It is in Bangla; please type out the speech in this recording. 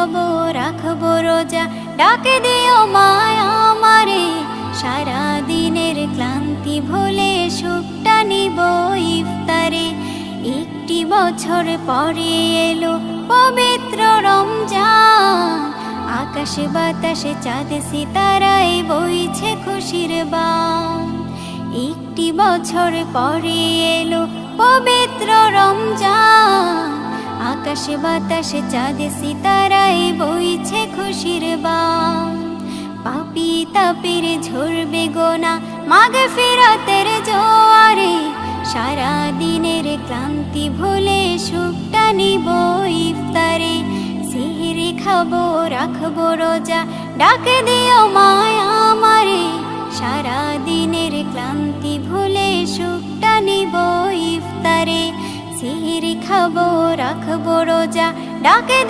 খাবো রাখবো রোজা, ডাকে দিও মায় আমারে। সারা দিনের ক্লান্তি ভুলে সুখটা নিব ইফতারে। একটি বছর পরে এলো পবিত্র রমজান, আকাশে বাতাসে চাঁদ সিতারায় বইছে খুশির বান। একটি বছর পরে এলো পবিত্র রমজান, আকাশে বাতাসে চাঁদ সিতারায় বইছে খুশির বান। পাপী তাপের ঝরবে গোনা মাগফিরাতের জোয়ারে, সারা দিনের ক্লান্তি ভুলে সুখটা নিব ইফতারে। সিহরি খাবো রাখবো রোজা, ডাকে দিও মায় আমারে। সারা দিনের ক্লান্তি ভুলে সুখটা নিব ইফতারে। সিহরি খাবো রাখবো রোজা, ডাকে